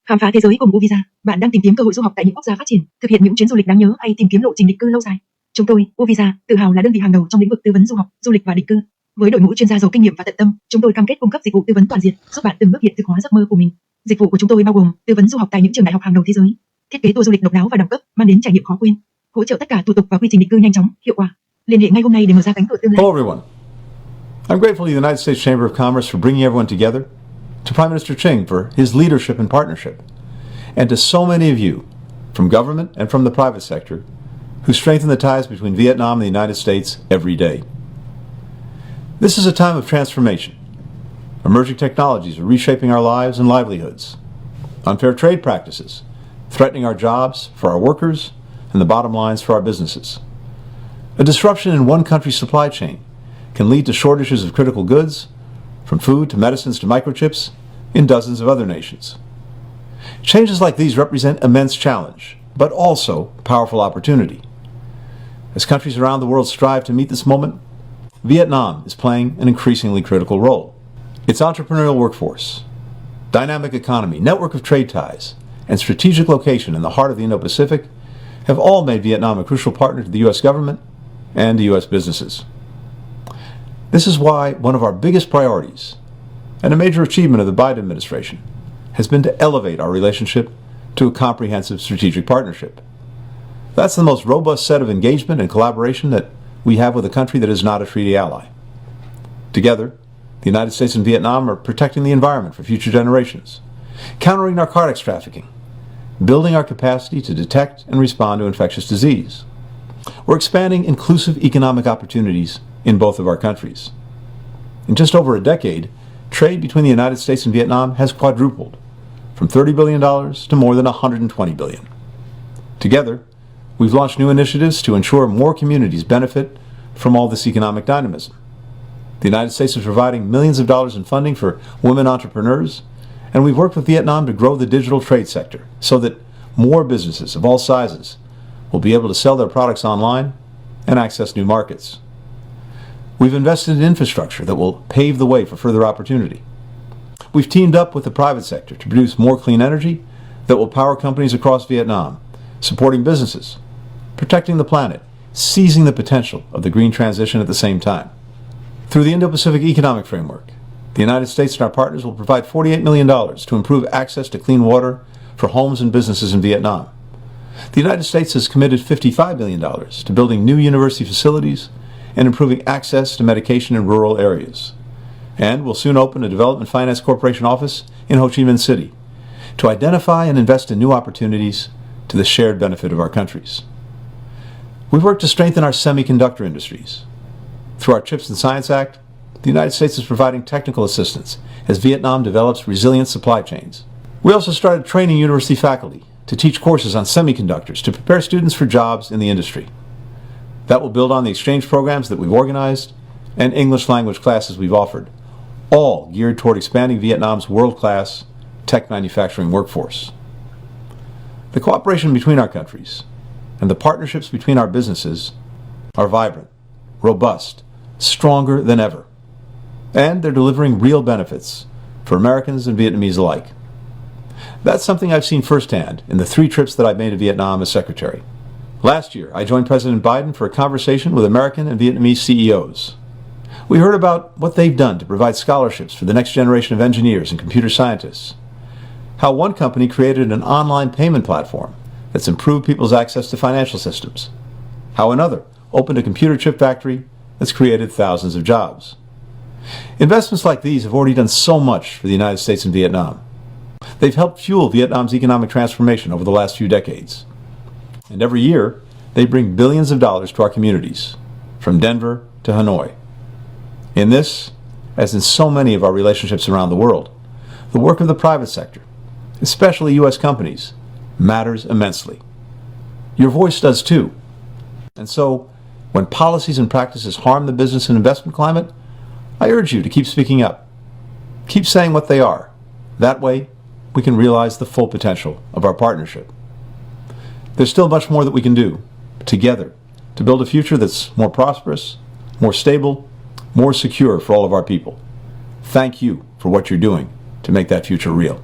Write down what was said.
Khám phá thế giới cùng U Visa, bạn đang tìm kiếm cơ hội du học tại những quốc gia phát triển, thực hiện những chuyến du lịch đáng nhớ hay tìm kiếm lộ trình định cư lâu dài. Chúng tôi, U Visa, tự hào là đơn vị hàng đầu trong lĩnh vực tư vấn du học, du lịch và định cư. Với đội ngũ chuyên gia giàu kinh nghiệm và tận tâm, chúng tôi cam kết cung cấp dịch vụ tư vấn toàn diện, giúp bạn từng bước hiện thực hóa giấc mơ của mình. Dịch vụ của chúng tôi bao gồm tư vấn du học tại những trường đại học hàng đầu thế giới, thiết kế tour du lịch độc đáo và đẳng cấp, mang đến trải nghiệm khó quên, hỗ trợ tất cả thủ tục và quy trình định cư nhanh chóng, hiệu quả. Liên hệ ngay hôm nay để mở ra cánh cửa tương lai. Hello everyone. I'm grateful to the United States Chamber of Commerce for bringing everyone together, to Prime Minister Ching for his leadership and partnership, and to so many of you, from government and from the private sector, who strengthen the ties between Vietnam and the United States every day. This is a time of transformation. Emerging technologies are reshaping our lives and livelihoods. Unfair trade practices, threatening our jobs for our workers and the bottom lines for our businesses. A disruption in one country's supply chain can lead to shortages of critical goods, from food to medicines to microchips, in dozens of other nations. Changes like these represent immense challenge, but also powerful opportunity. As countries around the world strive to meet this moment, Vietnam is playing an increasingly critical role. Its entrepreneurial workforce, dynamic economy, network of trade ties, and strategic location in the heart of the Indo-Pacific have all made Vietnam a crucial partner to the U.S. government and to U.S. businesses. This is why one of our biggest priorities, and a major achievement of the Biden administration, has been to elevate our relationship to a comprehensive strategic partnership. That's the most robust set of engagement and collaboration that we have with a country that is not a treaty ally. Together, the United States and Vietnam are protecting the environment for future generations, countering narcotics trafficking, building our capacity to detect and respond to infectious disease. We're expanding inclusive economic opportunities in both of our countries. In just over a decade, trade between the United States and Vietnam has quadrupled, from $30 billion to more than $120 billion. Together, we've launched new initiatives to ensure more communities benefit from all this economic dynamism. The United States is providing millions of dollars in funding for women entrepreneurs, and we've worked with Vietnam to grow the digital trade sector so that more businesses of all sizes will be able to sell their products online and access new markets. We've invested in infrastructure that will pave the way for further opportunity. We've teamed up with the private sector to produce more clean energy that will power companies across Vietnam, supporting businesses, protecting the planet, seizing the potential of the green transition at the same time. Through the Indo-Pacific Economic Framework, the United States and our partners will provide $48 million to improve access to clean water for homes and businesses in Vietnam. The United States has committed $55 million to building new university facilities and improving access to medication in rural areas. And we'll soon open a Development Finance Corporation office in Ho Chi Minh City to identify and invest in new opportunities to the shared benefit of our countries. We've worked to strengthen our semiconductor industries. Through our CHIPS and Science Act, the United States is providing technical assistance as Vietnam develops resilient supply chains. We also started training university faculty to teach courses on semiconductors to prepare students for jobs in the industry. That will build on the exchange programs that we've organized and English language classes we've offered, all geared toward expanding Vietnam's world-class tech manufacturing workforce. The cooperation between our countries and the partnerships between our businesses are vibrant, robust, stronger than ever, and they're delivering real benefits for Americans and Vietnamese alike. That's something I've seen firsthand in the 3 trips that I've made to Vietnam as secretary. Last year, I joined President Biden for a conversation with American and Vietnamese CEOs. We heard about what they've done to provide scholarships for the next generation of engineers and computer scientists, how one company created an online payment platform that's improved people's access to financial systems, how another opened a computer chip factory that's created thousands of jobs. Investments like these have already done so much for the United States and Vietnam. They've helped fuel Vietnam's economic transformation over the last few decades. And every year, they bring billions of dollars to our communities, from Denver to Hanoi. In this, as in so many of our relationships around the world, the work of the private sector, especially U.S. companies, matters immensely. Your voice does too. And so, when policies and practices harm the business and investment climate, I urge you to keep speaking up. Keep saying what they are. That way, we can realize the full potential of our partnership. There's still much more that we can do, together, to build a future that's more prosperous, more stable, more secure for all of our people. Thank you for what you're doing to make that future real.